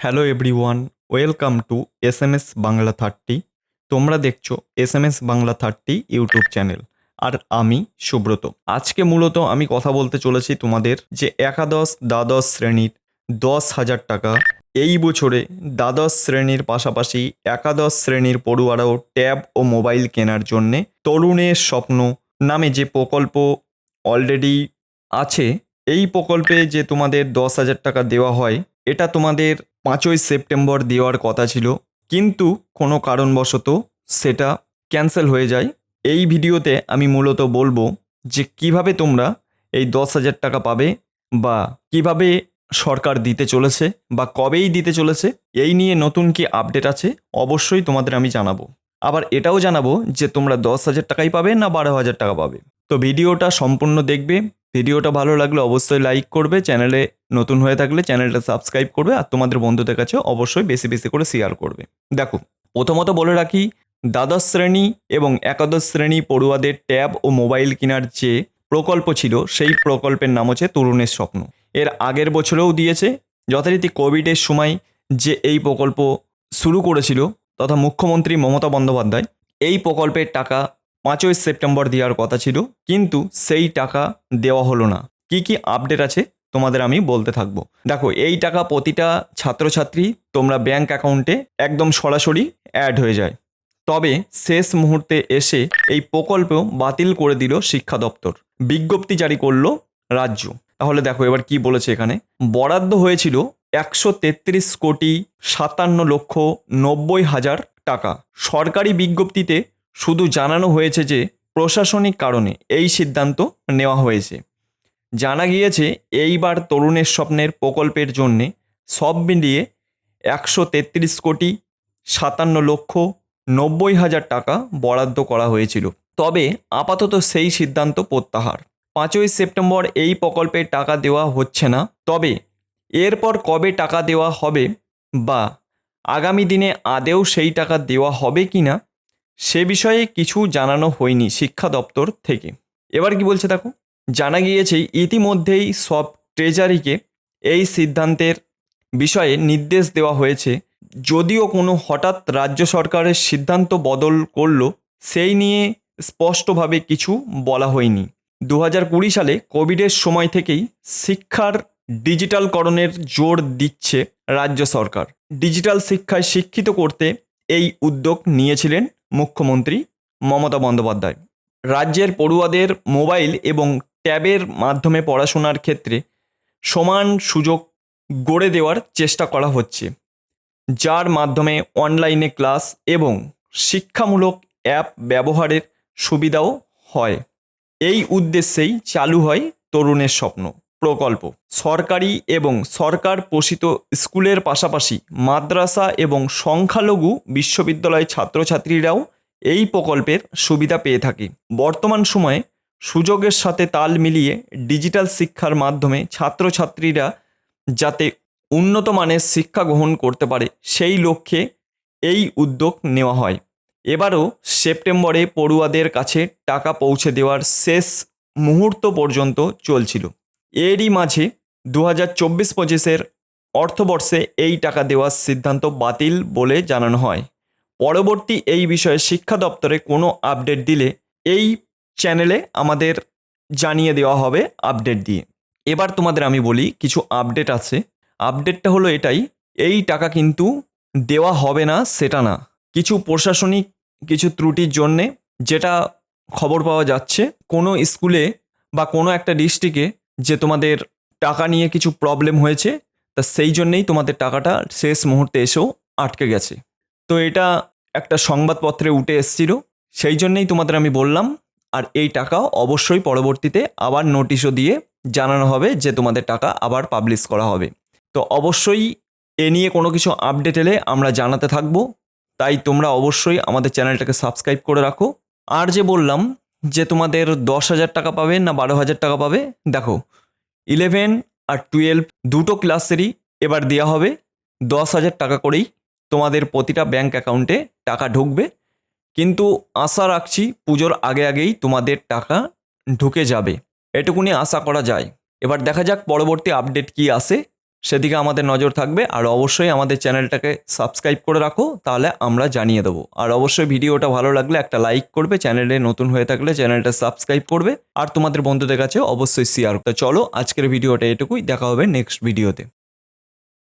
Hello everyone, welcome to SMS Bangla 30। তোমরা দেখছো SMS Bangla 30 YouTube channel. আর আমি সুব্রত। আজকে মূলত আমি কথা বলতে চলেছি তোমাদের যে একাদশ দ্বাদশ শ্রেণীর 10,000 টাকা এই বছরে দ্বাদশ শ্রেণীর পাশাপাশি একাদশ শ্রেণীর পড়ুয়ারাও ট্যাব ও মোবাইল কেনার জন্যে তরুণের স্বপ্ন নামে যে প্রকল্প অলরেডি আছে, এই প্রকল্পে যে তোমাদের 10,000 টাকা দেওয়া হয়, এটা তোমাদের 5ই সেপ্টেম্বর দেওয়ার কথা ছিল, কিন্তু কোনো কারণবশত সেটা ক্যান্সেল হয়ে যায়। এই ভিডিওতে আমি মূলত বলবো যে কিভাবে তোমরা এই 10,000 টাকা পাবে, বা কিভাবে সরকার দিতে চলেছে, বা কবেই দিতে চলেছে, এই নিয়ে নতুন কি আপডেট আছে অবশ্যই তোমাদের আমি জানাবো। আবার এটাও জানাবো যে তোমরা 10,000 টাকাই পাবে না 12,000 টাকা পাবে। তো ভিডিওটা সম্পূর্ণ দেখবে। ভিডিওটা ভালো লাগলে অবশ্যই লাইক করবে, চ্যানেলে নতুন হয়ে থাকলে চ্যানেলটা সাবস্ক্রাইব করবে, আর তোমাদের বন্ধুদের কাছে অবশ্যই বেশি বেশি করে শেয়ার করবে। দেখো, প্রথমত বলে রাখি, দ্বাদশ শ্রেণী এবং একাদশ শ্রেণী পড়ুয়াদের ট্যাব ও মোবাইল কেনার যে প্রকল্প ছিল, সেই প্রকল্পের নাম হচ্ছে তরুণের স্বপ্ন। এর আগের বছরেও দিয়েছে, যথারীতি কোভিডের সময় যে এই প্রকল্প শুরু করেছিল তথা মুখ্যমন্ত্রী মমতা বন্দ্যোপাধ্যায়, এই প্রকল্পের টাকা 5ই সেপ্টেম্বর দেওয়ার কথা ছিল, কিন্তু সেই টাকা দেওয়া হলো না। কি কি আপডেট আছে তোমাদের আমি বলতে থাকবো। দেখো, এই টাকা প্রতিটা ছাত্রছাত্রী তোমরা ব্যাংক অ্যাকাউন্টে একদম সরাসরি অ্যাড হয়ে যায়। তবে শেষ মুহূর্তে এসে এই প্রকল্প বাতিল করে দিল শিক্ষা দপ্তর, বিজ্ঞপ্তি জারি করলো রাজ্য। তাহলে দেখো এবার কি বলেছে এখানে। বরাদ্দ হয়েছিল 133,57,90,000 টাকা। সরকারি বিজ্ঞপ্তিতে শুধু জানানো হয়েছে যে প্রশাসনিক কারণে এই সিদ্ধান্ত নেওয়া হয়েছে। জানা গিয়েছে এইবার তরুণের স্বপ্নের প্রকল্পের জন্যে সব মিলিয়ে 133,57,90,000 টাকা বরাদ্দ করা হয়েছিল। তবে আপাতত সেই সিদ্ধান্ত প্রত্যাহার। 5ই সেপ্টেম্বর এই প্রকল্পের টাকা দেওয়া হচ্ছে না। তবে এরপর কবে টাকা দেওয়া হবে, বা আগামী দিনে আদেও সেই টাকা দেওয়া হবে কি না, সে বিষয়ে কিছু জানানো হয়নি শিক্ষা দপ্তর থেকে। এবার কি বলছে দেখো, জানা গিয়েছে ইতিমধ্যেই সব ট্রেজারিকে এই সিদ্ধান্তের বিষয়ে নির্দেশ দেওয়া হয়েছে। যদিও কোনো হঠাৎ রাজ্য সরকারের সিদ্ধান্ত বদল করলো, সেই নিয়ে স্পষ্টভাবে কিছু বলা হয়নি। 2020 সালে কোভিডের সময় থেকেই শিক্ষার ডিজিটালকরণের জোর দিচ্ছে রাজ্য সরকার। ডিজিটাল শিক্ষায় শিক্ষিত করতে এই উদ্যোগ নিয়েছিলেন মুখ্যমন্ত্রী মমতা বন্দ্যোপাধ্যায়। রাজ্যের পড়ুয়াদের মোবাইল এবং ট্যাবের মাধ্যমে পড়াশোনার ক্ষেত্রে সমান সুযোগ গড়ে দেওয়ার চেষ্টা করা হচ্ছে, যার মাধ্যমে অনলাইনে ক্লাস এবং শিক্ষামূলক অ্যাপ ব্যবহারের সুবিধাও হয়। এই উদ্দেশ্যেই চালু হয় তরুণের স্বপ্ন প্রকল্প। সরকারি এবং সরকার পোষিত স্কুলের পাশাপাশি মাদ্রাসা এবং সংখ্যালঘু বিশ্ববিদ্যালয় ছাত্রছাত্রীরাও এই প্রকল্পের সুবিধা পেয়ে থাকে। বর্তমান সময়ে সুযোগের সাথে তাল মিলিয়ে ডিজিটাল শিক্ষার মাধ্যমে ছাত্রছাত্রীরা যাতে উন্নত মানের শিক্ষা গ্রহণ করতে পারে, সেই লক্ষ্যে এই উদ্যোগ নেওয়া হয়। এবারও সেপ্টেম্বরে পড়ুয়াদের কাছে টাকা পৌঁছে দেওয়ার শেষ মুহূর্ত পর্যন্ত চলছিল। এরই মাঝে 2024-25 অর্থবর্ষে এই টাকা দেওয়ার সিদ্ধান্ত বাতিল বলে জানানো হয়। পরবর্তী এই বিষয়ে শিক্ষা দপ্তরে কোনো আপডেট দিলে এই চ্যানেলে আমাদের জানিয়ে দেওয়া হবে আপডেট দিয়ে। এবার তোমাদের আমি বলি কিছু আপডেট আছে। আপডেটটা হলো এটাই, এই টাকা কিন্তু দেওয়া হবে না সেটা না, কিছু প্রশাসনিক কিছু ত্রুটির জন্যে, যেটা খবর পাওয়া যাচ্ছে কোনো স্কুলে বা কোনো একটা ডিস্ট্রিক্টে যে তোমাদের টাকা নিয়ে কিছু প্রবলেম হয়েছে, তা সেই জন্যেই তোমাদের টাকাটা শেষ মুহূর্তে এসেও আটকে গেছে। তো এটা একটা সংবাদপত্রে উঠে এসেছিল, সেই জন্যেই তোমাদের আমি বললাম। আর এই টাকা অবশ্যই পরবর্তীতে আবার নোটিশও দিয়ে জানানো হবে যে তোমাদের টাকা আবার পাবলিশ করা হবে। তো অবশ্যই এ নিয়ে কোনো কিছু আপডেট এলে আমরা জানাতে থাকবো, তাই তোমরা অবশ্যই আমাদের চ্যানেলটাকে সাবস্ক্রাইব করে রাখো। আর যে বললাম যে তোমাদের 10,000 টাকা পাবে না 12,000 টাকা পাবে, দেখো 11 আর 12 দুটো ক্লাসেরই এবার দেওয়া হবে 10,000 টাকা করেই। তোমাদের প্রতিটা ব্যাংক অ্যাকাউন্টে টাকা ঢুকবে, কিন্তু আশা রাখছি পুজোর আগে আগেই তোমাদের টাকা ঢুকে যাবে, এটুকুনি আশা করা যায়। এবার দেখা যাক পরবর্তী আপডেট কি আসে। সেদিকে আমাদের নজর থাকবে। আর অবশ্যই আমাদের চ্যানেলটাকে সাবস্ক্রাইব করে রাখো, তাহলে আমরা জানিয়ে দেবো। আর অবশ্যই ভিডিওটা ভালো লাগলে একটা লাইক করবে, চ্যানেলে নতুন হয়ে থাকলে চ্যানেলটা সাবস্ক্রাইব করবে, আর তোমাদের বন্ধুদের কাছে অবশ্যই শেয়ার। তো চলো আজকের ভিডিওটা এটুকুই, দেখা হবে নেক্সট ভিডিওতে।